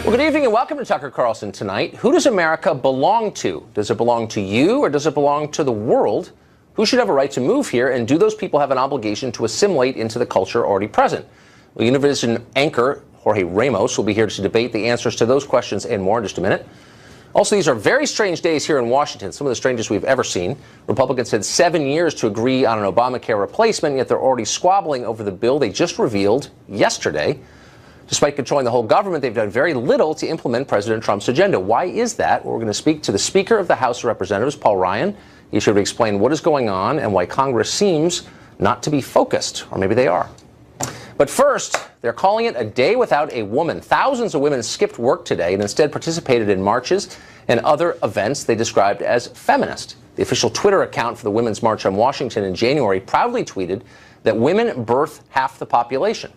Well, good evening and welcome to Tucker Carlson tonight. Who does America belong to? Does it belong to you or does it belong to the world? Who should have a right to move here, and do those people have an obligation to assimilate into the culture already present? Well, Univision anchor Jorge Ramos will be here to debate the answers to those questions and more in just a minute. Also, these are very strange days here in Washington, some of the strangest we've ever seen. Republicans had 7 years to agree on an Obamacare replacement, yet they're already squabbling over the bill they just revealed yesterday. Despite controlling the whole government, they've done very little to implement President Trump's agenda. Why is that? Well, we're going to speak to the Speaker of the House of Representatives, Paul Ryan. He should explain what is going on and why Congress seems not to be focused, or maybe they are. But first, they're calling it a day without a woman. Thousands of women skipped work today and instead participated in marches and other events they described as feminist. The official Twitter account for the Women's March on Washington in January proudly tweeted that women birth half the population.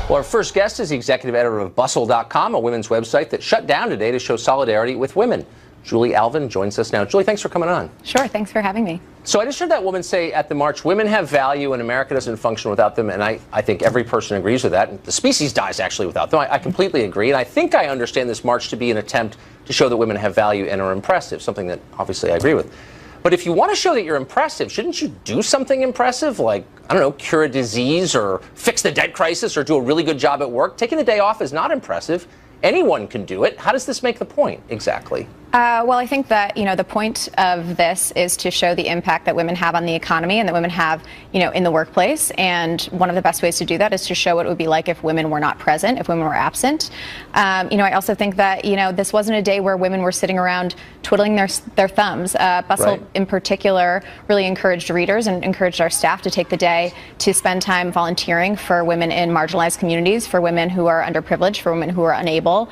Well, our first guest is the executive editor of Bustle.com, a women's website that shut down today to show solidarity with women. Julie Alvin joins us now. Julie, thanks for coming on. Sure, thanks for having me. So I just heard that woman say at the march, women have value and America doesn't function without them, and I think every person agrees with that. And the species dies actually without them. I completely agree, and I think I understand this march to be an attempt to show that women have value and are impressive, something that obviously I agree with. But if you want to show that you're impressive, shouldn't you do something impressive, like, I don't know, cure a disease or fix the debt crisis or do a really good job at work? Taking a day off is not impressive. Anyone can do it. How does this make the point exactly? Well, I think that, the point of this is to show the impact that women have on the economy and that women have, in the workplace. And one of the best ways to do that is to show what it would be like if women were not present, if women were absent. I also think that, this wasn't a day where women were sitting around twiddling their thumbs. Bustle, Right. in particular, really encouraged readers and encouraged our staff to take the day to spend time volunteering for women in marginalized communities, for women who are underprivileged, for women who are unable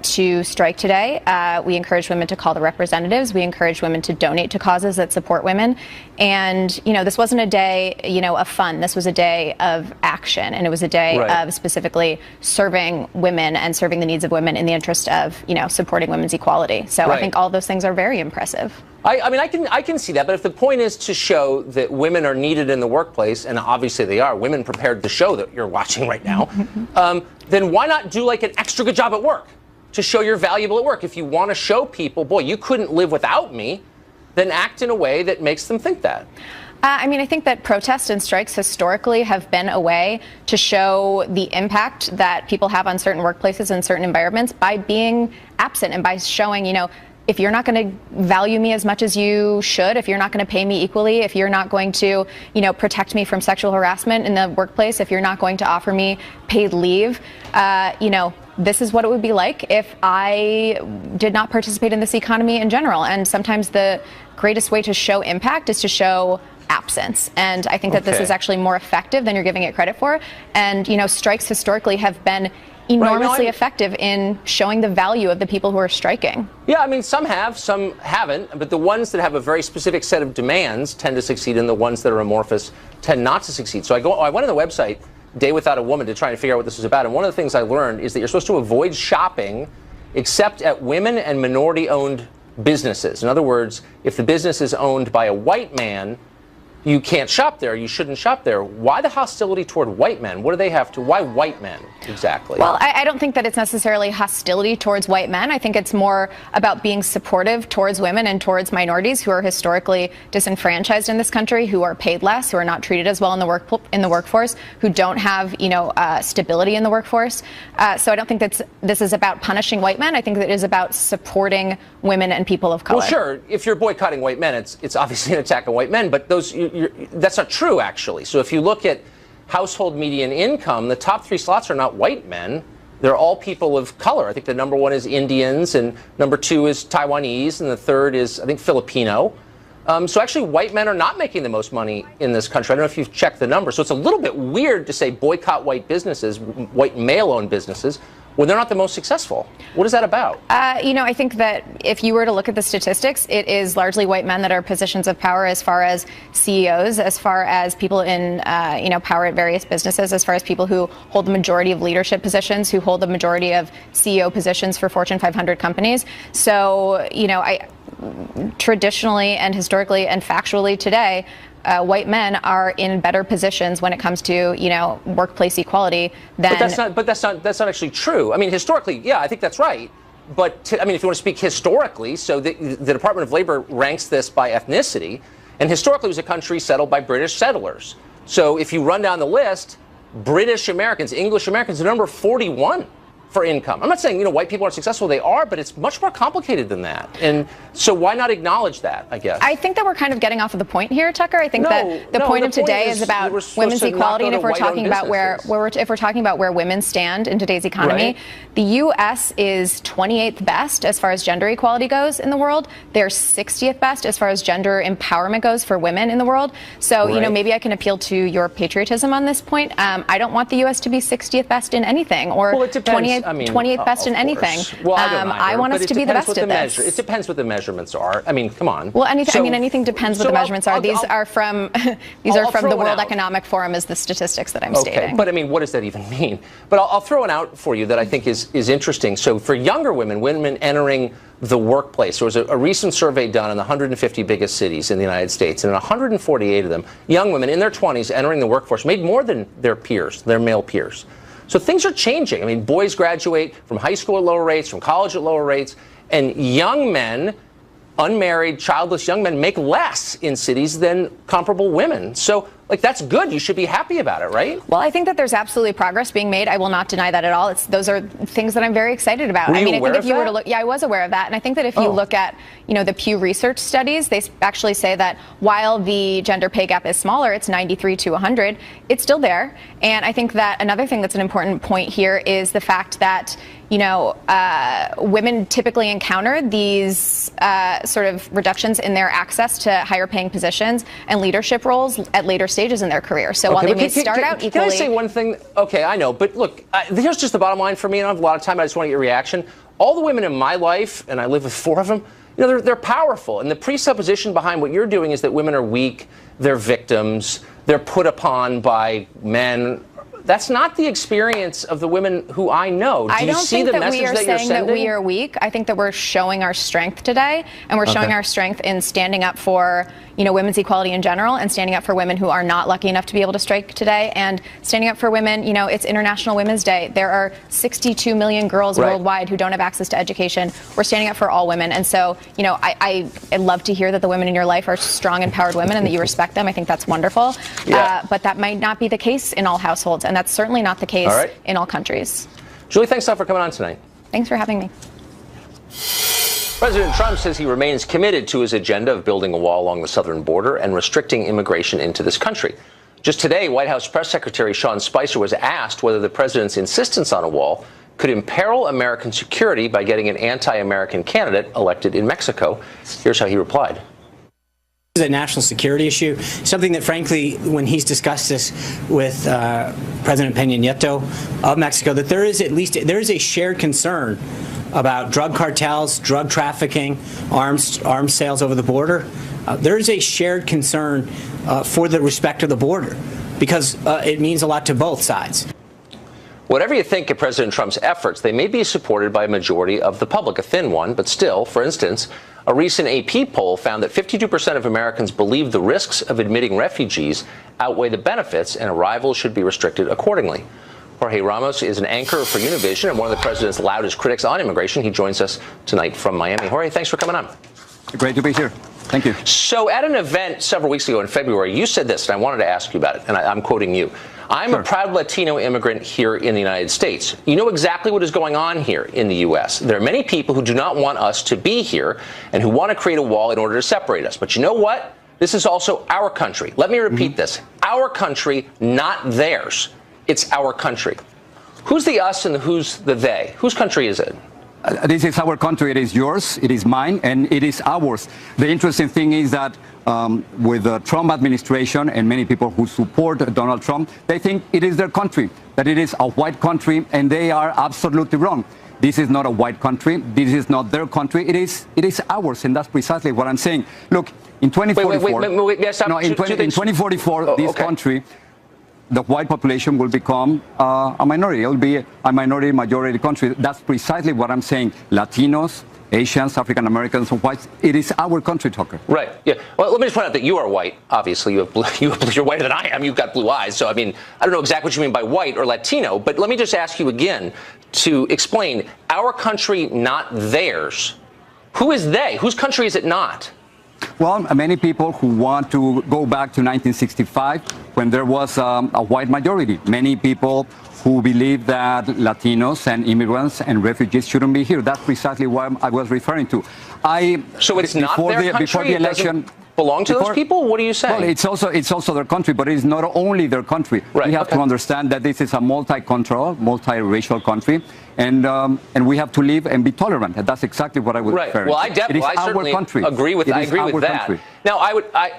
to strike today. We encourage women to call the representatives. We encourage women to donate to causes that support women. And, this wasn't a day, of fun. This was a day of action. And it was a day Right. of specifically serving women and serving the needs of women in the interest of, supporting women's equality. So Right. I think all those things are very impressive. I can see that, but if the point is to show that women are needed in the workplace, and obviously they are, women prepared the show that you're watching right now, then why not do like an extra good job at work to show you're valuable at work? If you want to show people, boy, you couldn't live without me, then act in a way that makes them think that. I think that protests and strikes historically have been a way to show the impact that people have on certain workplaces and certain environments by being absent and by showing, if you're not going to value me as much as you should, if you're not going to pay me equally, if you're not going to, protect me from sexual harassment in the workplace, if you're not going to offer me paid leave, this is what it would be like if I did not participate in this economy in general. And sometimes the greatest way to show impact is to show absence. And I think that this is actually more effective than you're giving it credit for. And, strikes historically have been enormously effective in showing the value of the people who are striking. Yeah, some have, some haven't, but the ones that have a very specific set of demands tend to succeed, and the ones that are amorphous tend not to succeed. So I went on the website, Day Without a Woman, to try and figure out what this was about, and one of the things I learned is that you're supposed to avoid shopping except at women and minority-owned businesses. In other words, if the business is owned by a white man, you can't shop there. You shouldn't shop there. Why the hostility toward white men? What do they have to? Why white men exactly? Well, I don't think that it's necessarily hostility towards white men. I think it's more about being supportive towards women and towards minorities who are historically disenfranchised in this country, who are paid less, who are not treated as well in the workforce, who don't have stability in the workforce. So I don't think that this is about punishing white men. I think that it is about supporting women and people of color. Well, sure. If you're boycotting white men, it's obviously an attack on white men. But that's not true, actually. So if you look at household median income, the top 3 slots are not white men. They're all people of color. I think the number 1 is Indians, and number 2 is Taiwanese, and the third is, I think, Filipino. So actually, white men are not making the most money in this country. I don't know if you've checked the numbers. So it's a little bit weird to say boycott white businesses, white male-owned businesses, when they're not the most successful. What is that about? I think that if you were to look at the statistics, it is largely white men that are positions of power as far as CEOs, as far as people in, power at various businesses, as far as people who hold the majority of leadership positions, who hold the majority of CEO positions for Fortune 500 companies. So, traditionally and historically and factually today, white men are in better positions when it comes to, workplace equality than. But that's not actually true. I mean, historically, yeah, I think that's right. But if you want to speak historically, so the Department of Labor ranks this by ethnicity, and historically it was a country settled by British settlers. So if you run down the list, British Americans, English Americans, the number 41 for income. I'm not saying, white people aren't successful. They are, but it's much more complicated than that. And so why not acknowledge that, I guess? I think that we're kind of getting off of the point here, Tucker. I think that the point of today is about women's equality, and if we're talking about if we're talking about where women stand in today's economy, the U.S. is 28th best as far as gender equality goes in the world. They're 60th best as far as gender empowerment goes for women in the world. So, maybe I can appeal to your patriotism on this point. I don't want the U.S. to be 60th best in anything or 28th best in anything. Well, I want us to be the best at this. It depends what the measurements are. I mean, come on. Well, anything depends what the measurements are. These are from the World Economic Forum as the statistics that I'm stating. But what does that even mean? But I'll throw it out for you that I think is interesting. So for younger women entering the workplace, there was a recent survey done in the 150 biggest cities in the United States, and in 148 of them, young women in their 20s entering the workforce made more than their peers, their male peers. So things are changing. I mean, boys graduate from high school at lower rates, from college at lower rates, and young men, unmarried, childless young men, make less in cities than comparable women. So, that's good. You should be happy about it, right? Well, I think that there's absolutely progress being made. I will not deny that at all. Those are things that I'm very excited about. I think if you were to look, I was aware of that. And I think that if you look at, the Pew Research studies, they actually say that while the gender pay gap is smaller, it's 93 to 100, it's still there. And I think that another thing that's an important point here is the fact that, women typically encounter these sort of reductions in their access to higher paying positions and leadership roles at later stages in their career. So while they may start out equally. Can I say one thing? Okay, I know. But look, here's just the bottom line for me. I don't have a lot of time. I just want to get your reaction. All the women in my life, and I live with 4 of them, they're powerful. And the presupposition behind what you're doing is that women are weak, they're victims, they're put upon by men. That's not the experience of the women who I know. I don't think that we are saying that we are weak. I think that we're showing our strength today, and we're showing our strength in standing up for, women's equality in general, and standing up for women who are not lucky enough to be able to strike today, and standing up for women. It's International Women's Day. There are 62 million girls worldwide who don't have access to education. We're standing up for all women, and so, I love to hear that the women in your life are strong, empowered women, and that you respect them. I think that's wonderful. But that might not be the case in all households, and that's certainly not the case in all countries. Julie, thanks a lot for coming on tonight. Thanks for having me. President Trump says he remains committed to his agenda of building a wall along the southern border and restricting immigration into this country. Just today, White House Press Secretary Sean Spicer was asked whether the president's insistence on a wall could imperil American security by getting an anti-American candidate elected in Mexico. Here's how he replied. Is a national security issue, something that, frankly, when he's discussed this with President Peña Nieto of Mexico, that there is a shared concern about drug cartels, drug trafficking, arms sales over the border. There is a shared concern for the respect of the border, because it means a lot to both sides. Whatever you think of President Trump's efforts, they may be supported by a majority of the public, a thin one, but still. For instance, a recent AP poll found that 52% of Americans believe the risks of admitting refugees outweigh the benefits, and arrivals should be restricted accordingly. Jorge Ramos is an anchor for Univision and one of the president's loudest critics on immigration. He joins us tonight from Miami. Jorge, thanks for coming on. Great to be here. Thank you. So at an event several weeks ago in February, you said this, and I wanted to ask you about it, and I'm quoting you. I'm a proud Latino immigrant here in the United States. You know exactly what is going on here in the U.S. There are many people who do not want us to be here and who want to create a wall in order to separate us. But you know what? This is also our country. Let me repeat this. Our country, not theirs. It's our country. Who's the us and who's the they? Whose country is it? This is our country. It is yours, it is mine, and it is ours. The interesting thing is that with the Trump administration and many people who support Donald Trump, they think it is their country, that it is a white country, and they are absolutely wrong. This is not a white country. This is not their country. It is ours, and that's precisely what I'm saying. Look, in 2044, in 2044, this country, the white population will become a minority. It will be a minority-majority country. That's precisely what I'm saying. Latinos, Asians, African Americans, whites. It is our country, Tucker. Right. Yeah. Well, let me just point out that you are white. Obviously, you're whiter than I am. You've got blue eyes. So, I mean, I don't know exactly what you mean by white or Latino, but let me just ask you again to explain our country, not theirs. Who is they? Whose country is it not? Well, many people who want to go back to 1965 when there was a white majority. Many people who believe that Latinos and immigrants and refugees shouldn't be here. That's precisely what I was referring to. So it's not their country? Before the election, belong to those people? What are you saying? Well, it's also their country, but it's not only their country. Right, we have to understand that this is a multicultural, multiracial country, and we have to live and be tolerant. And that's exactly what I was referring to. Well, I certainly agree with that. Country. Now, I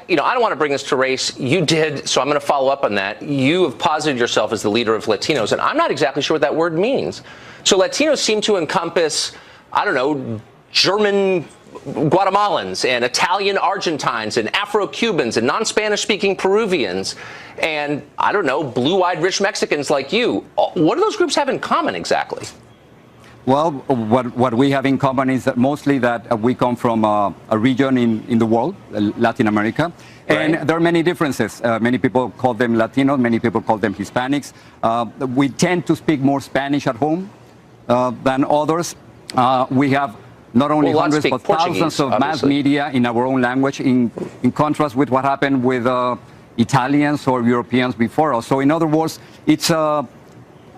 don't want to bring this to race. You did, so I'm going to follow up on that. You have posited yourself as the leader of Latinos, and I'm not exactly sure what that word means. So Latinos seem to encompass, I don't know, German Guatemalans and Italian Argentines and Afro-Cubans and non-Spanish speaking Peruvians and, I don't know, blue-eyed rich Mexicans like you. What do those groups have in common exactly? Well, what we have in common is that mostly that we come from a region in the world, Latin America, and there are many differences. Many people call them Latinos, many people call them Hispanics. We tend to speak more Spanish at home than others. We have not only hundreds but thousands of mass media in our own language, in contrast with what happened with Italians or Europeans before us. So in other words, it's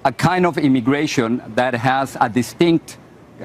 a kind of immigration that has a distinct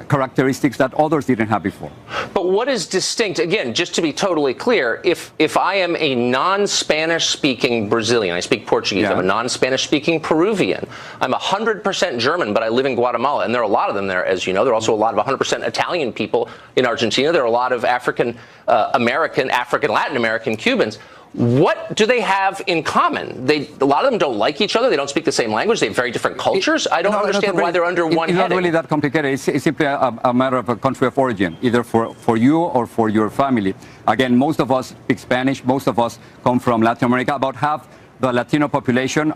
characteristics that others didn't have before. But what is distinct, again, just to be totally clear, if I am a non-Spanish speaking Brazilian, I speak Portuguese, I'm a non-Spanish speaking Peruvian, I'm 100% German, but I live in Guatemala, and there are a lot of them there, as you know. There are also a lot of 100% Italian people in Argentina. There are a lot of African Latin American Cubans. What do they have in common? A lot of them don't like each other. They don't speak the same language. They have very different cultures. I don't understand why they're under one heading. It's not really that complicated. It's simply a matter of a country of origin, either for you or for your family. Again, most of us speak Spanish. Most of us come from Latin America. About half the Latino population,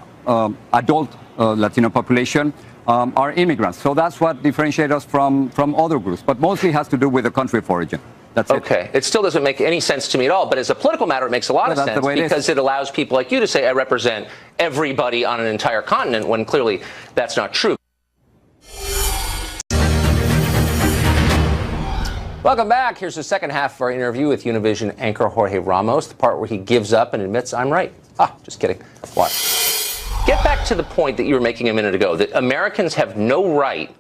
adult Latino population, are immigrants. So that's what differentiates us from other groups. But mostly has to do with the country of origin. That's okay. It still doesn't make any sense to me at all. But as a political matter, it makes a lot of sense because it allows people like you to say, I represent everybody on an entire continent, when clearly that's not true. Welcome back. Here's the second half of our interview with Univision anchor Jorge Ramos, the part where he gives up and admits, I'm right. Just kidding. What? Get back to the point that you were making a minute ago, that Americans have no right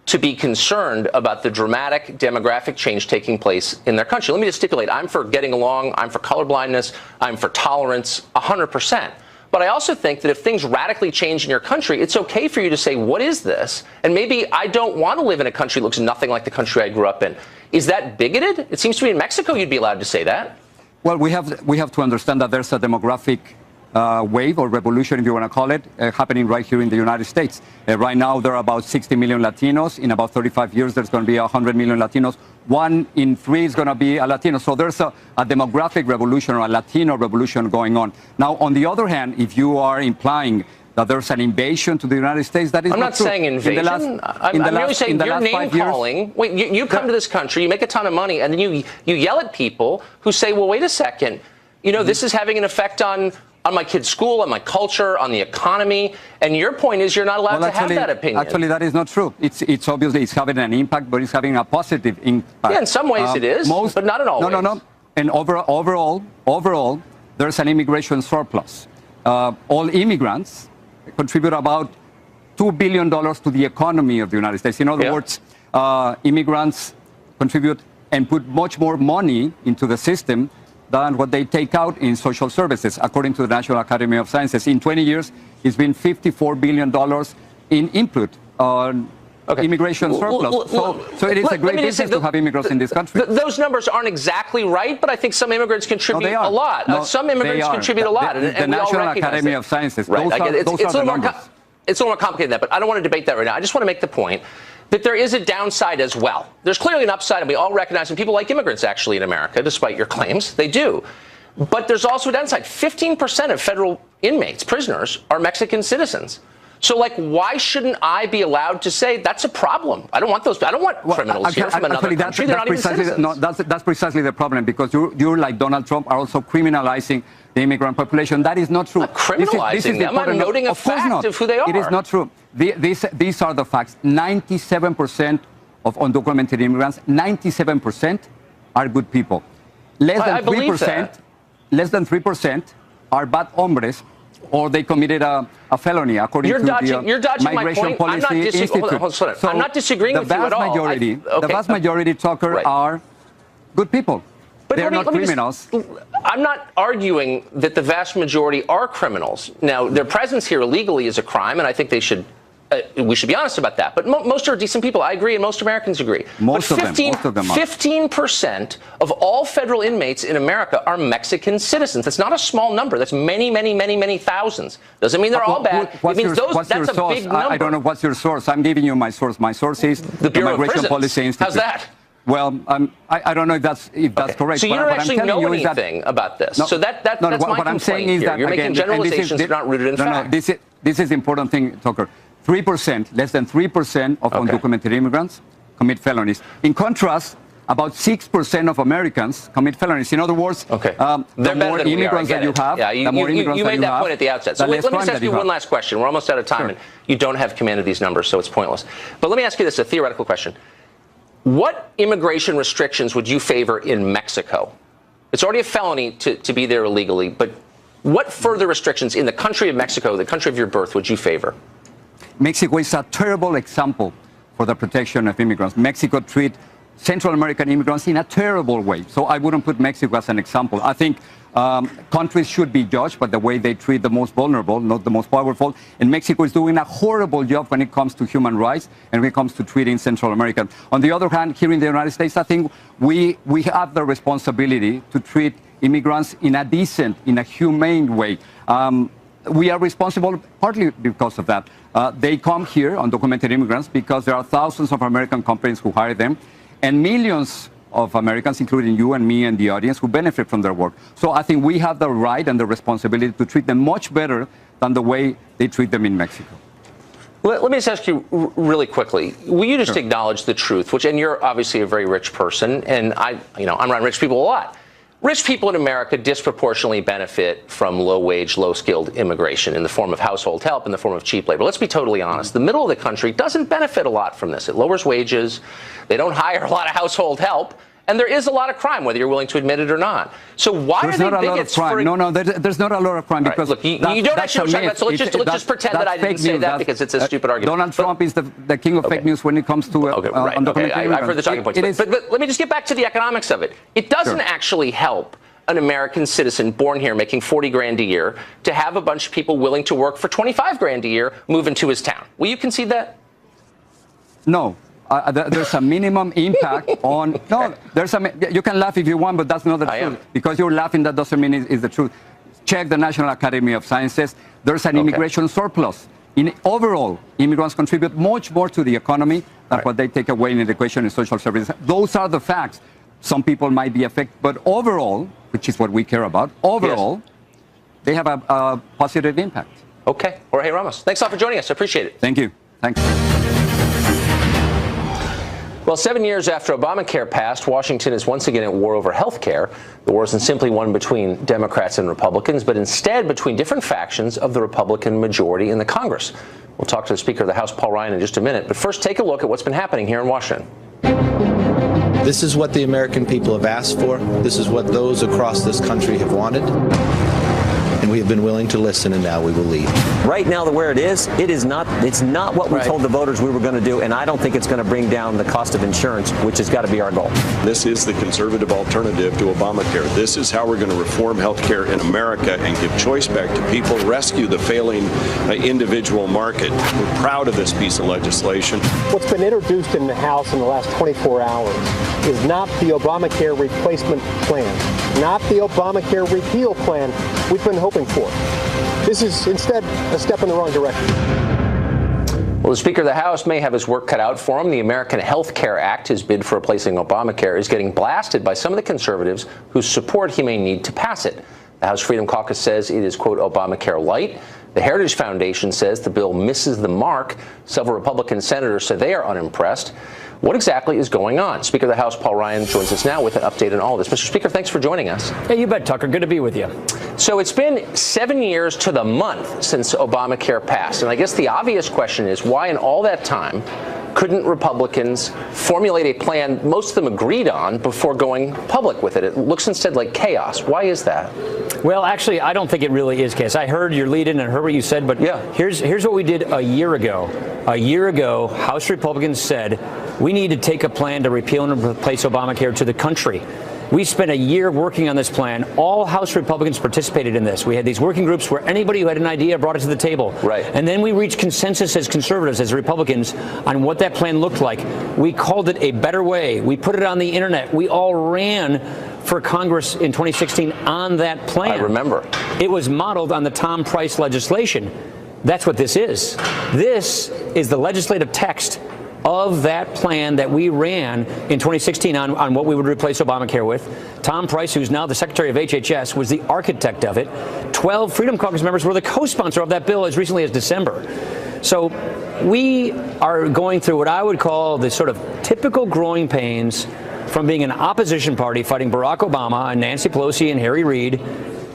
to be concerned about the dramatic demographic change taking place in their country. Let me just stipulate, I'm for getting along, I'm for colorblindness, I'm for tolerance, 100%. But I also think that if things radically change in your country, it's okay for you to say, what is this? And maybe I don't want to live in a country that looks nothing like the country I grew up in. Is that bigoted? It seems to me in Mexico you'd be allowed to say that. Well, we have to understand that there's a demographic wave or revolution, if you want to call it, happening right here in the United States. Right now, there are about 60 million Latinos. In about 35 years, there's going to be 100 million Latinos. 1 in 3 is going to be a Latino. So there's a demographic revolution or a Latino revolution going on. Now, on the other hand, if you are implying that there's an invasion to the United States, that is I'm not true. saying invasion. I'm merely saying you're name-calling. Wait, you come to this country, you make a ton of money, and then you yell at people who say, well, wait a second, you know, this is having an effect on my kid's school, on my culture, on the economy, and your point is you're not allowed to have that opinion. Actually, that is not true. It's obviously it's having an impact, but it's having a positive impact. Yeah, in some ways it is, but not in all ways. No. And overall, there's an immigration surplus. All immigrants contribute about $2 billion to the economy of the United States. In other words, immigrants contribute and put much more money into the system than what they take out in social services, according to the National Academy of Sciences. In 20 years, it's been $54 billion in input on immigration surplus. So it is a great business to have immigrants in this country. Those numbers aren't exactly right, but I think some immigrants contribute a lot. Some immigrants contribute a lot. The National Academy of Sciences, those are the numbers. It's a little more complicated than that, but I don't want to debate that right now. I just want to make the point that there is a downside as well. There's clearly an upside, and we all recognize, and people like immigrants actually in America, despite your claims. They do. But there's also a downside. 15% of federal inmates, prisoners, are Mexican citizens. So, like, why shouldn't I be allowed to say that's a problem? I don't want those. I don't want criminals here from another country. They're not even citizens. No, that's precisely the problem, because you're like Donald Trump, are also criminalizing the immigrant population. That is not true. I'm not criminalizing them. I'm noting a fact of who they are. It is not true. These are the facts. 97% of undocumented immigrants, 97% are good people. Less than 3% are bad hombres, or they committed a felony, according to the Migration Policy Institute. So I'm not disagreeing with you at all. The vast majority, Tucker, are good people. But they're not criminals. I'm not arguing that the vast majority are criminals. Now, their presence here illegally is a crime, and I think we should be honest about that. But most are decent people. I agree, and most Americans agree. Most of them are. 15% of all federal inmates in America are Mexican citizens. That's not a small number. That's many, many, many, many thousands. Doesn't mean they're all bad. It means that's a big number. I don't know what's your source. I'm giving you my source. My source is the Migration Policy Institute. How's that? Well, I don't know if that's correct. So you don't actually know anything about this. So that's my complaint here. You're making generalizations that are not rooted in fact. This is the important thing, Tucker. 3%, less than 3% of undocumented immigrants commit felonies. In contrast, about 6% of Americans commit felonies. In other words, the more immigrants that you have, the more immigrants that you have. You made that point at the outset. So let me just ask you one last question. We're almost out of time, and you don't have command of these numbers, so it's pointless. But let me ask you this, a theoretical question. What immigration restrictions would you favor in Mexico? It's already a felony to be there illegally, but what further restrictions in the country of Mexico, the country of your birth, would you favor? Mexico is a terrible example for the protection of immigrants. Mexico treats Central American immigrants in a terrible way. So I wouldn't put Mexico as an example. I think countries should be judged by the way they treat the most vulnerable, not the most powerful. And Mexico is doing a horrible job when it comes to human rights and when it comes to treating Central Americans. On the other hand, here in the United States, I think we have the responsibility to treat immigrants in a decent, in a humane way. We are responsible partly because of that. They come here, undocumented immigrants, because there are thousands of American companies who hire them, and millions of Americans, including you and me and the audience, who benefit from their work. So I think we have the right and the responsibility to treat them much better than the way they treat them in Mexico. Let me just ask you really quickly. Will you just acknowledge the truth, and you're obviously a very rich person, and I'm around rich people a lot. Rich people in America disproportionately benefit from low-wage, low-skilled immigration in the form of household help, in the form of cheap labor. Let's be totally honest. The middle of the country doesn't benefit a lot from this. It lowers wages. They don't hire a lot of household help. And there is a lot of crime, whether you're willing to admit it or not. So why are they bigots for... No, there's not a lot of crime. Because look, you don't actually talk about. So let's just pretend that I didn't say that because it's a stupid argument. Donald Trump is the king of fake news when it comes to undocumented I've heard the talking points. But let me just get back to the economics of it. It doesn't actually help an American citizen born here making 40 grand a year to have a bunch of people willing to work for 25 grand a year move into his town. Will you concede that? No. There's a minimum impact on... No, you can laugh if you want, but that's not the truth. Because you're laughing, that doesn't mean it's the truth. Check the National Academy of Sciences. There's an immigration surplus. Overall, immigrants contribute much more to the economy than what they take away in education and social services. Those are the facts. Some people might be affected, but overall, which is what we care about, they have a positive impact. Okay. Jorge Ramos, thanks a lot for joining us. I appreciate it. Thank you. Thanks. Well, 7 years after Obamacare passed, Washington is once again at war over health care. The war isn't simply one between Democrats and Republicans, but instead between different factions of the Republican majority in the Congress. We'll talk to the Speaker of the House, Paul Ryan, in just a minute. But first, take a look at what's been happening here in Washington. This is what the American people have asked for. This is what those across this country have wanted. And we have been willing to listen, and now we will lead. Right now, where it's not what we told the voters we were going to do, and I don't think it's going to bring down the cost of insurance, which has got to be our goal. This is the conservative alternative to Obamacare. This is how we're going to reform health care in America and give choice back to people, rescue the failing individual market. We're proud of this piece of legislation. What's been introduced in the House in the last 24 hours is not the Obamacare replacement plan, not the Obamacare repeal plan we've been hoping for. This is instead a step in the wrong direction. Well, the Speaker of the House may have his work cut out for him. The American Health Care Act, his bid for replacing Obamacare, is getting blasted by some of the conservatives whose support he may need to pass it. The House Freedom Caucus says it is, quote, Obamacare light. The Heritage Foundation says the bill misses the mark. Several Republican senators say they are unimpressed. What exactly is going on? Speaker of the House Paul Ryan joins us now with an update on all this. Mr. Speaker, thanks for joining us. Yeah, you bet, Tucker. Good to be with you. So it's been 7 years to the month since Obamacare passed. And I guess the obvious question is, why in all that time couldn't Republicans formulate a plan most of them agreed on before going public with it? It looks instead like chaos. Why is that? Well, actually, I don't think it really is chaos. I heard your lead-in and heard what you said, but yeah. Here's what we did a year ago. A year ago, House Republicans said we need to take a plan to repeal and replace Obamacare to the country. We spent a year working on this plan. All House Republicans participated in this. We had these working groups where anybody who had an idea brought it to the table. Right. And then we reached consensus as conservatives, as Republicans, on what that plan looked like. We called it a better way. We put it on the internet. We all ran for Congress in 2016 on that plan. I remember. It was modeled on the Tom Price legislation. That's what this is. This is the legislative text of that plan that we ran in 2016 on what we would replace Obamacare with. Tom Price, who's now the Secretary of HHS, was the architect of it. 12 Freedom Caucus members were the co-sponsor of that bill as recently as December. So we are going through what I would call the sort of typical growing pains from being an opposition party fighting Barack Obama and Nancy Pelosi and Harry Reid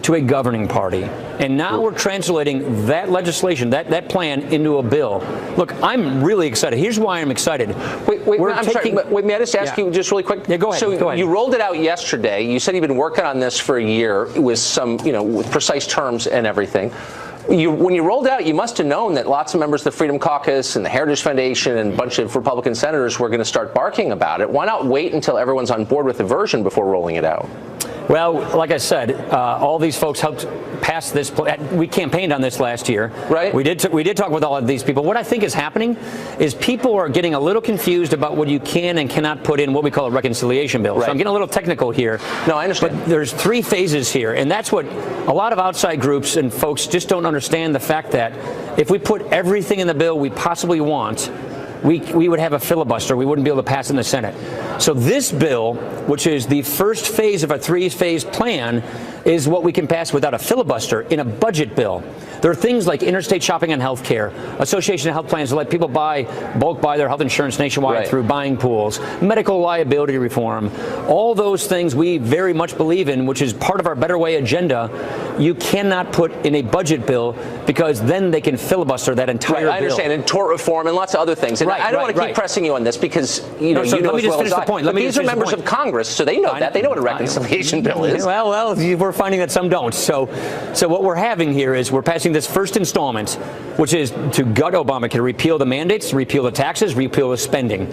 to a governing party. And now we're translating that legislation, that plan, into a bill. Look, I'm really excited. Here's why I'm excited. Wait, sorry. May I just ask you just really quick? Yeah, go ahead. So you rolled it out yesterday. You said you've been working on this for a year with some, with precise terms and everything. When you rolled out, you must have known that lots of members of the Freedom Caucus and the Heritage Foundation and a bunch of Republican senators were going to start barking about it. Why not wait until everyone's on board with the version before rolling it out? Well, like I said, all these folks helped pass this. We campaigned on this last year. Right. We did talk with all of these people. What I think is happening is people are getting a little confused about what you can and cannot put in what we call a reconciliation bill. Right. So I'm getting a little technical here. No, I understand. But there's 3 phases here, and that's what a lot of outside groups and folks just don't understand, the fact that if we put everything in the bill we possibly want, we would have a filibuster. We wouldn't be able to pass in the Senate. So this bill, which is the first phase of a 3-phase plan, is what we can pass without a filibuster in a budget bill. There are things like interstate shopping on health care, association of health plans to let people bulk buy their health insurance nationwide through buying pools, medical liability reform, all those things we very much believe in, which is part of our Better Way agenda. You cannot put in a budget bill because then they can filibuster that entire bill. I understand, and tort reform and lots of other things. And I don't want to keep pressing you on this because you know as well as I. But these are members of Congress, so they know that. They know what a reconciliation bill is. Well, we're finding that some don't. So what we're having here is we're passing this first installment, which is to gut Obamacare, repeal the mandates, repeal the taxes, repeal the spending.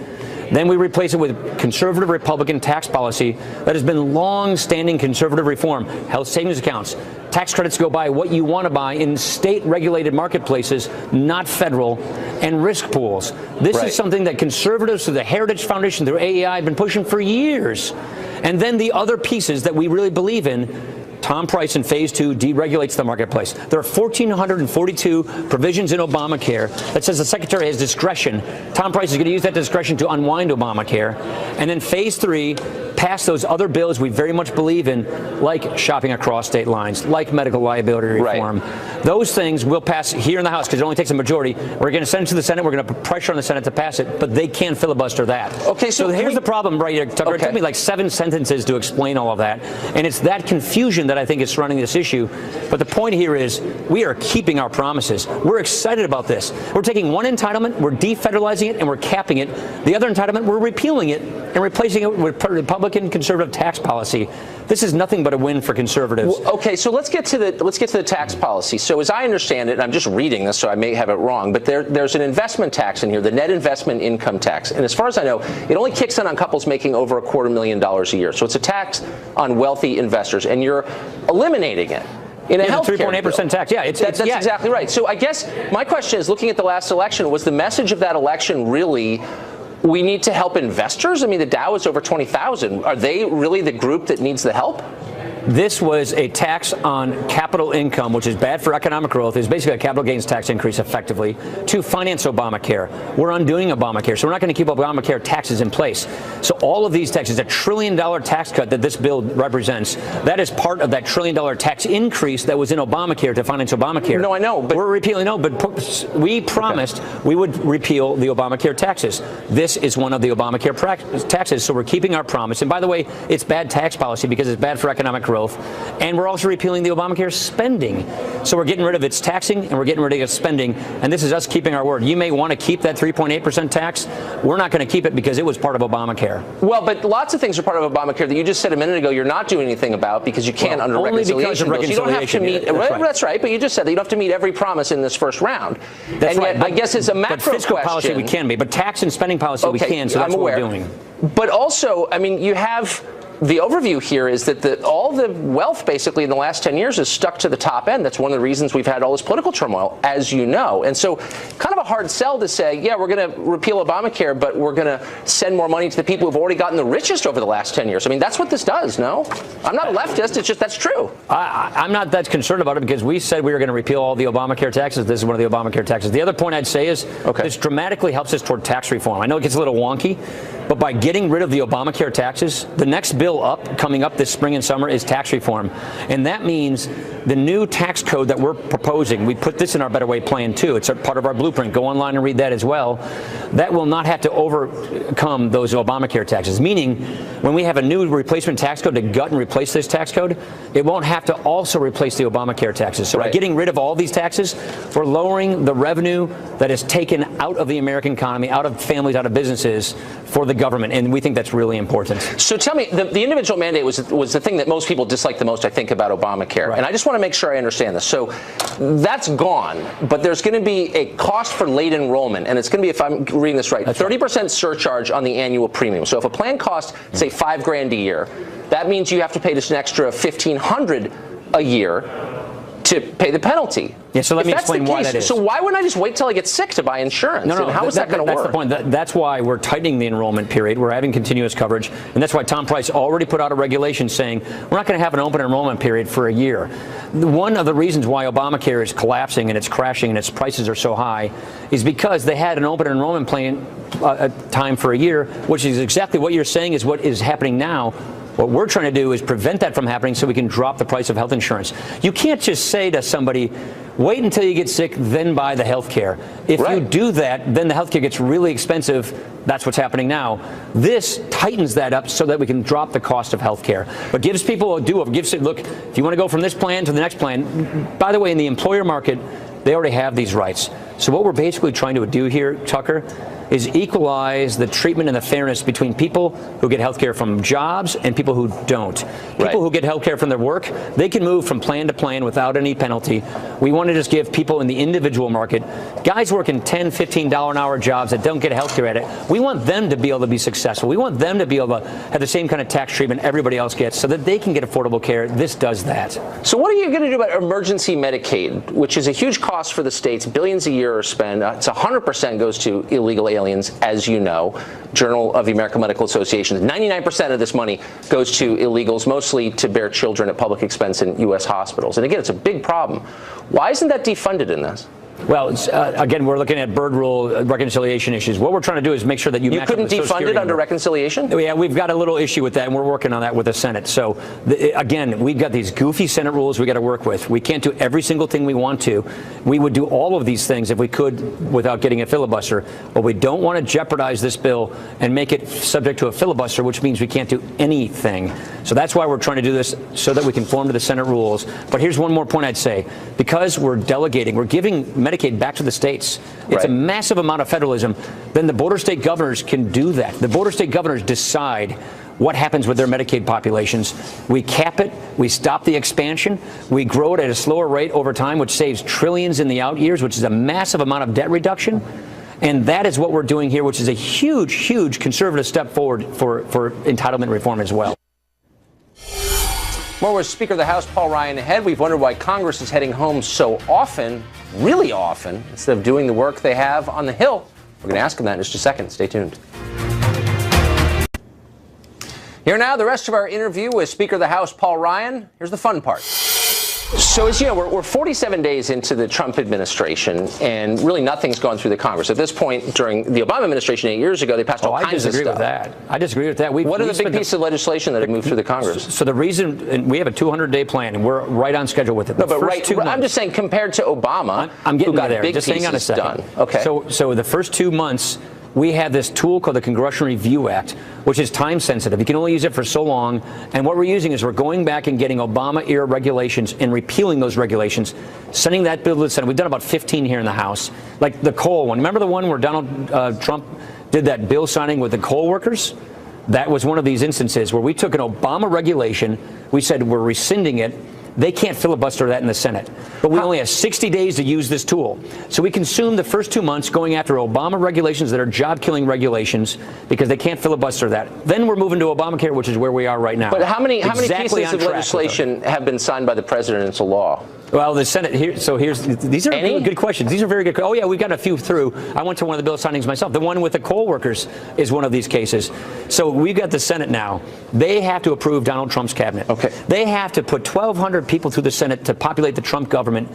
Then we replace it with conservative Republican tax policy that has been long-standing conservative reform. Health savings accounts, tax credits go by what you want to buy in state-regulated marketplaces, not federal, and risk pools. This is something that conservatives through the Heritage Foundation, through AEI, have been pushing for years. And then the other pieces that we really believe in, Tom Price in Phase 2 deregulates the marketplace. There are 1,442 provisions in Obamacare that says the Secretary has discretion. Tom Price is going to use that discretion to unwind Obamacare. And then Phase 3, pass those other bills we very much believe in, like shopping across state lines, like medical liability reform. Those things will pass here in the House because it only takes a majority. We're going to send it to the Senate. We're going to put pressure on the Senate to pass it, but they can't filibuster that. Okay, so here's the problem right here, Tucker. It took me like 7 sentences to explain all of that, and it's that confusion that I think is surrounding this issue. But the point here is we are keeping our promises. We're excited about this. We're taking one entitlement, we're defederalizing it, and we're capping it. The other entitlement, we're repealing it and replacing it with Republican conservative tax policy. This is nothing but a win for conservatives. Well, okay, so let's get to the tax policy. So as I understand it, and I'm just reading this, so I may have it wrong, but there's an investment tax in here, the net investment income tax. And as far as I know, it only kicks in on couples making over $250,000 a year. So it's a tax on wealthy investors, and you're eliminating it. In a health 3.8% tax. Yeah, that's exactly right. So I guess my question is, looking at the last election, was the message of that election really, we need to help investors? I mean, the Dow is over 20,000. Are they really the group that needs the help? This was a tax on capital income, which is bad for economic growth. It's basically a capital gains tax increase, effectively, to finance Obamacare. We're undoing Obamacare, so we're not going to keep Obamacare taxes in place. So all of these taxes, a $1 trillion tax cut that this bill represents, that is part of that $1 trillion tax increase that was in Obamacare to finance Obamacare. No, I know, but we're repealing. No, but we promised we would repeal the Obamacare taxes. This is one of the Obamacare taxes, so we're keeping our promise. And by the way, it's bad tax policy because it's bad for economic growth. And we're also repealing the Obamacare spending. So we're getting rid of its taxing and we're getting rid of its spending. And this is us keeping our word. You may want to keep that 3.8% tax. We're not going to keep it because it was part of Obamacare. Well, but lots of things are part of Obamacare that you just said a minute ago you're not doing anything about because you can't under only reconciliation. Because of reconciliation. You don't have to meet. That's right. But you just said that you don't have to meet every promise in this first round. That's and right. Yet, I guess it's a macro but fiscal question. Policy we can be, but tax and spending policy we can. So that's what we're doing. But also, I mean, you have. The overview here is that all the wealth basically in the last 10 years is stuck to the top end. That's one of the reasons we've had all this political turmoil, as you know. And so kind of a hard sell to say, yeah, we're going to repeal Obamacare, but we're going to send more money to the people who've already gotten the richest over the last 10 years. I mean, that's what this does, no? I'm not a leftist. It's just that's true. I'm not that concerned about it because we said we were going to repeal all the Obamacare taxes. This is one of the Obamacare taxes. The other point I'd say is this dramatically helps us toward tax reform. I know it gets a little wonky, but by getting rid of the Obamacare taxes, the next bill coming up this spring and summer is tax reform. And that means the new tax code that we're proposing, we put this in our Better Way plan too. It's a part of our blueprint. Go online and read that as well. That will not have to overcome those Obamacare taxes. Meaning, when we have a new replacement tax code to gut and replace this tax code, it won't have to also replace the Obamacare taxes. So by getting rid of all these taxes, we're lowering the revenue that is taken out of the American economy, out of families, out of businesses for the government. And we think that's really important. So tell me, the individual mandate was the thing that most people dislike the most, I think, about Obamacare. Right. And I just want to make sure I understand this. So that's gone, but there's going to be a cost for late enrollment, and it's going to be, if I'm reading this right, 30% surcharge on the annual premium. So if a plan costs, say, $5,000 a year, that means you have to pay just an extra $1,500 a year to pay the penalty. Yeah, so let me explain why that is. So why wouldn't I just wait till I get sick to buy insurance? No, and how is that going to work? That's the point. That's why we're tightening the enrollment period. We're having continuous coverage. And that's why Tom Price already put out a regulation saying we're not going to have an open enrollment period for a year. One of the reasons why Obamacare is collapsing and it's crashing and its prices are so high is because they had an open enrollment plan time for a year, which is exactly what you're saying is what is happening now. What we're trying to do is prevent that from happening so we can drop the price of health insurance. You can't just say to somebody, wait until you get sick, then buy the health care. If you do that, then the health care gets really expensive. That's what's happening now. This tightens that up so that we can drop the cost of health care. But gives people a do-over. Look, if you want to go from this plan to the next plan, by the way, in the employer market, they already have these rights. So what we're basically trying to do here, Tucker, is equalize the treatment and the fairness between people who get health care from jobs and people who don't. People who get health care from their work, they can move from plan to plan without any penalty. We want to just give people in the individual market, guys working $10, $15 an hour jobs that don't get health care at it, we want them to be able to be successful. We want them to be able to have the same kind of tax treatment everybody else gets so that they can get affordable care. This does that. So what are you going to do about emergency Medicaid, which is a huge cost for the states, billions a year are spent. It's 100% goes to illegal aliens, as you know. Journal of the American Medical Association. 99% of this money goes to illegals, mostly to bear children at public expense in U.S. hospitals. And again, it's a big problem. Why isn't that defunded in this? Well, again, we're looking at bird rule reconciliation issues. What we're trying to do is make sure that you couldn't defund it under reconciliation? Yeah, we've got a little issue with that, and we're working on that with the Senate. So, again, we've got these goofy Senate rules we got to work with. We can't do every single thing we want to. We would do all of these things if we could without getting a filibuster. But we don't want to jeopardize this bill and make it subject to a filibuster, which means we can't do anything. So that's why we're trying to do this so that we conform to the Senate rules. But here's one more point I'd say. Because we're delegating, we're giving Medicaid back to the states. It's a massive amount of federalism. Then the border state governors can do that. The border state governors decide what happens with their Medicaid populations. We cap it. We stop the expansion. We grow it at a slower rate over time, which saves trillions in the out years, which is a massive amount of debt reduction. And that is what we're doing here, which is a huge, huge conservative step forward for entitlement reform as well. More with Speaker of the House Paul Ryan ahead. We've wondered why Congress is heading home so often, really often, instead of doing the work they have on the Hill. We're going to ask him that in just a second. Stay tuned. Here now, the rest of our interview with Speaker of the House, Paul Ryan. Here's the fun part. So as you know, we're 47 days into the Trump administration, and really nothing's gone through the Congress. At this point, during the Obama administration 8 years ago, they passed all kinds of stuff. I disagree with that. What are the big pieces of legislation that have moved through the Congress? So the reason, and we have a 200-day plan, and we're right on schedule with it. No, but I'm just saying, compared to Obama, I'm getting who got there. big Just hang on a pieces second. done. Okay. So the first 2 months, we have this tool called the Congressional Review Act, which is time sensitive. You can only use it for so long. And what we're using is we're going back and getting Obama-era regulations and repealing those regulations, sending that bill to the Senate. We've done about 15 here in the House. Like the coal one. Remember the one where Donald Trump did that bill signing with the coal workers? That was one of these instances where we took an Obama regulation, we said we're rescinding it. They can't filibuster that in the Senate. But we only have 60 days to use this tool. So we consume the first 2 months going after Obama regulations that are job-killing regulations because they can't filibuster that. Then we're moving to Obamacare, which is where we are right now. But how many pieces of legislation have been signed by the president into law? Well, the Senate here. So these are good questions. These are very good. Oh yeah, we got a few through. I went to one of the bill signings myself. The one with the coal workers is one of these cases. So we've got the Senate now. They have to approve Donald Trump's cabinet. Okay. They have to put 1,200 people through the Senate to populate the Trump government.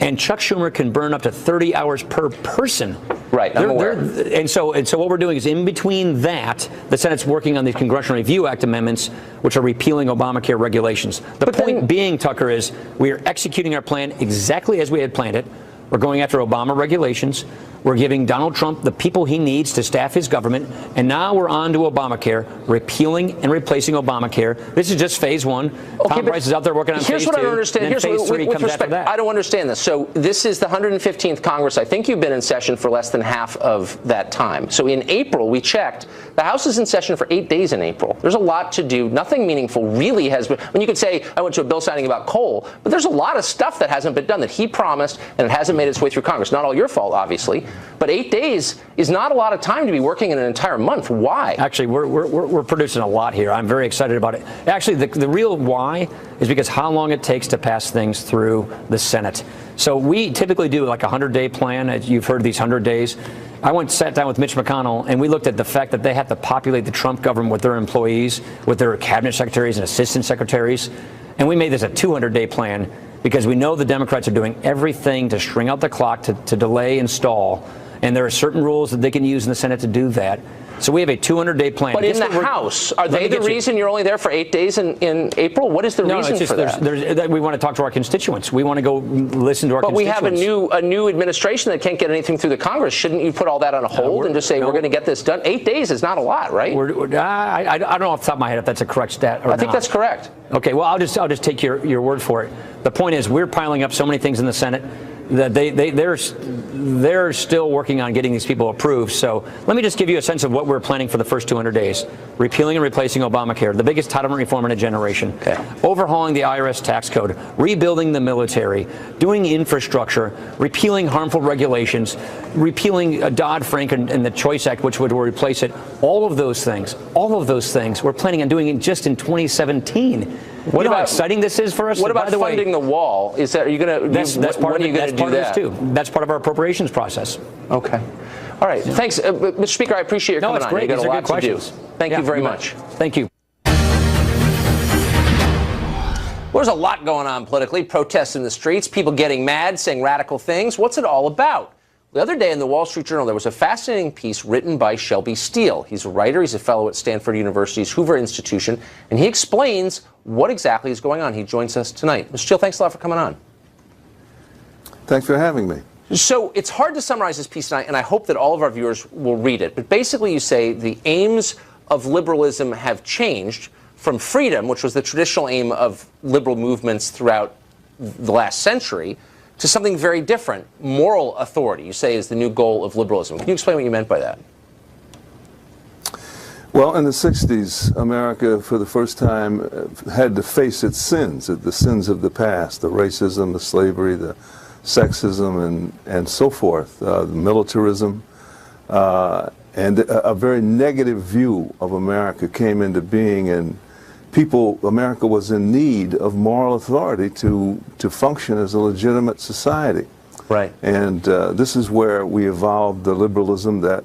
And Chuck Schumer can burn up to 30 hours per person. Right, I'm aware. And so what we're doing is in between that, the Senate's working on these Congressional Review Act amendments, which are repealing Obamacare regulations. The point being, Tucker, is we are executing our plan exactly as we had planned it. We're going after Obama regulations. We're giving Donald Trump the people he needs to staff his government. And now we're on to Obamacare, repealing and replacing Obamacare. This is just phase one. Tom Price is out there working on phase two. Here's what I don't understand. Here's phase three comes after that. I don't understand this. So this is the 115th Congress. I think you've been in session for less than half of that time. So in April, we checked. The House is in session for 8 days in April. There's a lot to do. Nothing meaningful really has been. I mean, you could say I went to a bill signing about coal, but there's a lot of stuff that hasn't been done that he promised, and it hasn't made its way through Congress. Not all your fault, obviously, but 8 days is not a lot of time to be working in an entire month. Why? Actually, we're producing a lot here. I'm very excited about it. Actually, the real why is because how long it takes to pass things through the Senate. So we typically do like a 100-day plan. As you've heard, these 100 days. I sat down with Mitch McConnell, and we looked at the fact that they have to populate the Trump government with their employees, with their cabinet secretaries and assistant secretaries, and we made this a 200-day plan because we know the Democrats are doing everything to string out the clock, to delay and stall, and there are certain rules that they can use in the Senate to do that. So we have a 200-day plan. But in the House, are they the reason you're only there for 8 days in April? What is the reason for that? We want to talk to our constituents. We want to go listen to our constituents. But we have a new administration that can't get anything through the Congress. Shouldn't you put all that on a hold and just say we're going to get this done? 8 days is not a lot, right? I don't know off the top of my head if that's a correct stat or not. I think that's correct. Okay, well, I'll just take your word for it. The point is we're piling up so many things in the Senate that they're still working on getting these people approved. So let me just give you a sense of what we're planning for the first 200 days. Repealing and replacing Obamacare, the biggest entitlement reform in a generation. Okay. Overhauling the IRS tax code, rebuilding the military, doing infrastructure, repealing harmful regulations, repealing Dodd-Frank and the Choice Act, which would replace it. All of those things, we're planning on doing it just in 2017. What about how exciting this is for us? What about funding the wall? Is that, are you going to? That's part of this too. That's part of our appropriations process. Okay. All right. Thanks, Mr. Speaker. I appreciate your coming on. Great. You got a lot to do. Thank you very much. Thank you. Well, there's a lot going on politically. Protests in the streets, people getting mad, saying radical things. What's it all about? The other day in the Wall Street Journal, there was a fascinating piece written by Shelby Steele. He's a writer. He's a fellow at Stanford University's Hoover Institution, and he explains what exactly is going on. He joins us tonight. Mr. Steele, thanks a lot for coming on. Thanks for having me. So it's hard to summarize this piece tonight, and I hope that all of our viewers will read it. But basically you say the aims of liberalism have changed from freedom, which was the traditional aim of liberal movements throughout the last century, to something very different. Moral authority, you say, is the new goal of liberalism. Can you explain what you meant by that? Well, in the 60s, America, for the first time, had to face its sins, the sins of the past, the racism, the slavery, the sexism, and so forth, the militarism, and a very negative view of America came into being, and America was in need of moral authority to function as a legitimate society. Right. And this is where we evolved the liberalism that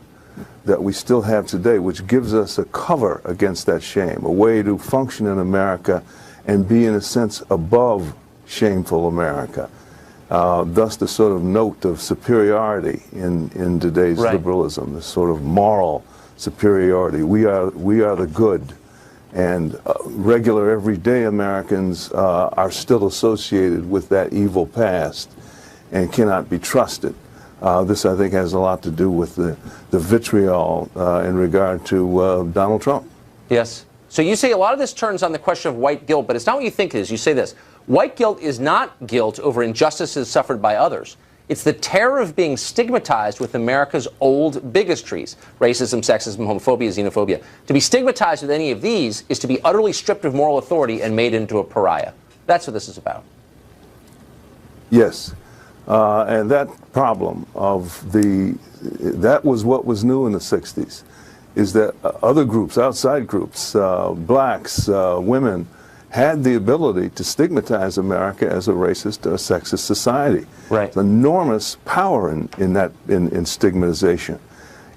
that we still have today, which gives us a cover against that shame, a way to function in America and be, in a sense, above shameful America. Thus the sort of note of superiority in today's liberalism, this sort of moral superiority. We are the good. And regular, everyday Americans are still associated with that evil past and cannot be trusted. This, I think, has a lot to do with the vitriol in regard to Donald Trump. Yes. So you say a lot of this turns on the question of white guilt, but it's not what you think it is. You say this: white guilt is not guilt over injustices suffered by others. It's the terror of being stigmatized with America's old bigotries: racism, sexism, homophobia, xenophobia. To be stigmatized with any of these is to be utterly stripped of moral authority and made into a pariah. That's what this is about. Yes. And that problem that was what was new in the 60s, is that other groups, outside groups, blacks, women, had the ability to stigmatize America as a racist or sexist society. Right. There's enormous power in stigmatization.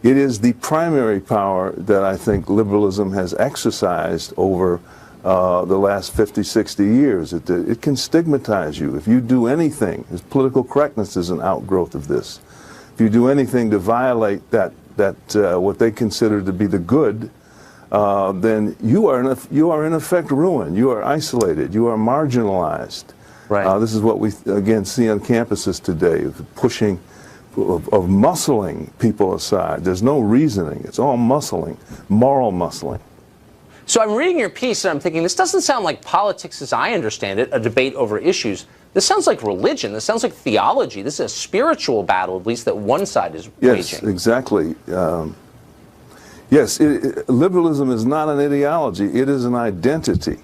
It is the primary power that I think liberalism has exercised over the last 50, 60 years. It can stigmatize you. If you do anything, political correctness is an outgrowth of this. If you do anything to violate that what they consider to be the good, then you are in effect ruined. You are isolated. You are marginalized. Right. This is what we again see on campuses today: pushing, of muscling people aside. There's no reasoning. It's all muscling, moral muscling. So I'm reading your piece and I'm thinking, this doesn't sound like politics as I understand it, a debate over issues. This sounds like religion. This sounds like theology. This is a spiritual battle, at least, that one side is waging. Yes, exactly. Yes, liberalism is not an ideology. It is an identity.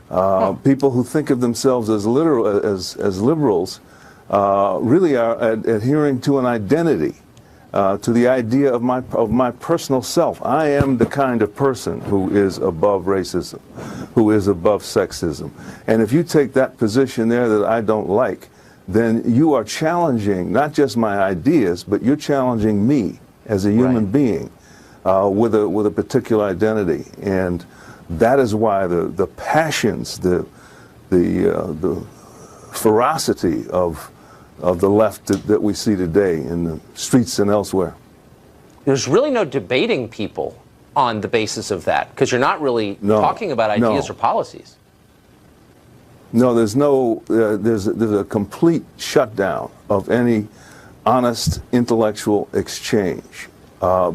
People who think of themselves as liberals really are adhering to an identity. To the idea of my personal self. I am the kind of person who is above racism, who is above sexism. And if you take that position there that I don't like, then you are challenging not just my ideas, but you're challenging me as a human being with a particular identity. And that is why the passions, the ferocity of the left that we see today in the streets and elsewhere. There's really no debating people on the basis of that, because you're not really talking about ideas or policies. No, there's a complete shutdown of any honest intellectual exchange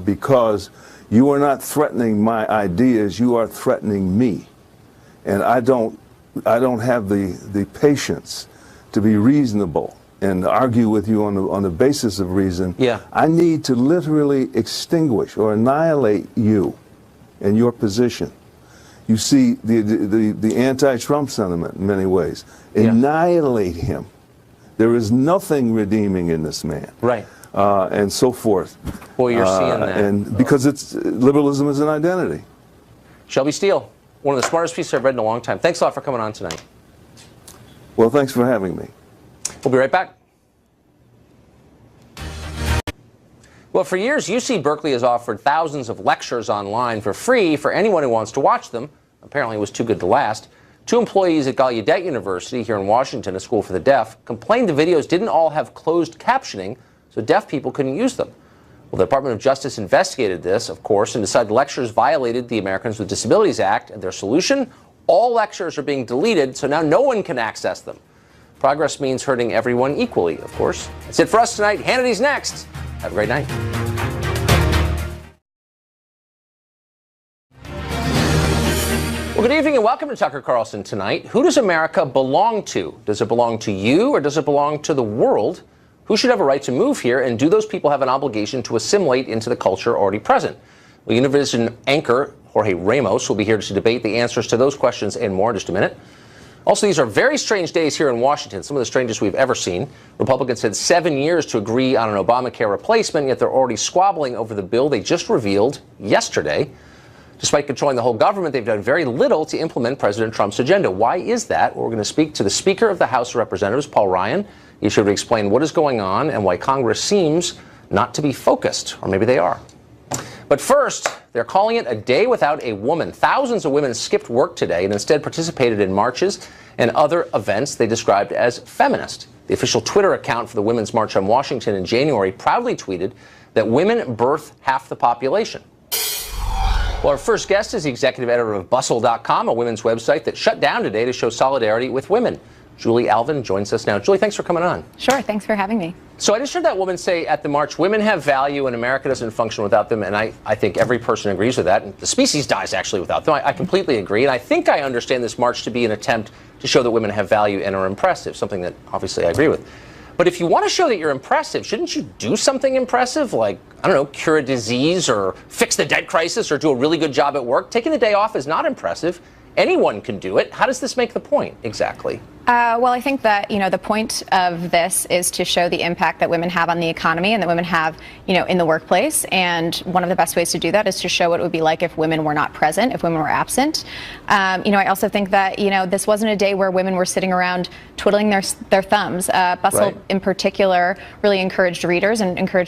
because you are not threatening my ideas, you are threatening me. And I don't have the patience to be reasonable and argue with you on the basis of reason. Yeah. I need to literally extinguish or annihilate you and your position. You see the anti-Trump sentiment in many ways. Annihilate him. There is nothing redeeming in this man. Right. And so forth. Well, you're seeing that. And because liberalism is an identity. Shelby Steele, one of the smartest pieces I've read in a long time. Thanks a lot for coming on tonight. Well, thanks for having me. We'll be right back. Well, for years, UC Berkeley has offered thousands of lectures online for free for anyone who wants to watch them. Apparently, it was too good to last. Two employees at Gallaudet University here in Washington, a school for the deaf, complained the videos didn't all have closed captioning, so deaf people couldn't use them. Well, the Department of Justice investigated this, of course, and decided the lectures violated the Americans with Disabilities Act, and their solution? All lectures are being deleted, so now no one can access them. Progress means hurting everyone equally, of course. That's it for us tonight. Hannity's next. Have a great night. Well, good evening and welcome to Tucker Carlson Tonight. Who does America belong to? Does it belong to you or does it belong to the world? Who should have a right to move here, and do those people have an obligation to assimilate into the culture already present? Well, Univision anchor Jorge Ramos will be here to debate the answers to those questions and more in just a minute. Also, these are very strange days here in Washington, some of the strangest we've ever seen. Republicans had 7 years to agree on an Obamacare replacement, yet they're already squabbling over the bill they just revealed yesterday. Despite controlling the whole government, they've done very little to implement President Trump's agenda. Why is that? Well, we're going to speak to the Speaker of the House of Representatives, Paul Ryan. He's here to explain what is going on and why Congress seems not to be focused, or maybe they are. But first, they're calling it a day without a woman. Thousands of women skipped work today and instead participated in marches and other events they described as feminist. The official Twitter account for the Women's March on Washington in January proudly tweeted that women birth half the population. Well, our first guest is the executive editor of Bustle.com, a women's website that shut down today to show solidarity with women. Julie Alvin joins us now. Julie, thanks for coming on. Sure, thanks for having me. So I just heard that woman say at the march, women have value and America doesn't function without them, and I think every person agrees with that. And the species dies actually without them. I completely agree, and I think I understand this march to be an attempt to show that women have value and are impressive, something that obviously I agree with. But if you want to show that you're impressive, shouldn't you do something impressive, like, I don't know, cure a disease or fix the debt crisis or do a really good job at work? Taking the day off is not impressive. Anyone can do it. How does this make the point exactly? Well, I think that, the point of this is to show the impact that women have on the economy and that women have, in the workplace. And one of the best ways to do that is to show what it would be like if women were not present, if women were absent. I also think that, this wasn't a day where women were sitting around twiddling their thumbs. Bustle, in particular, really encouraged readers and encouraged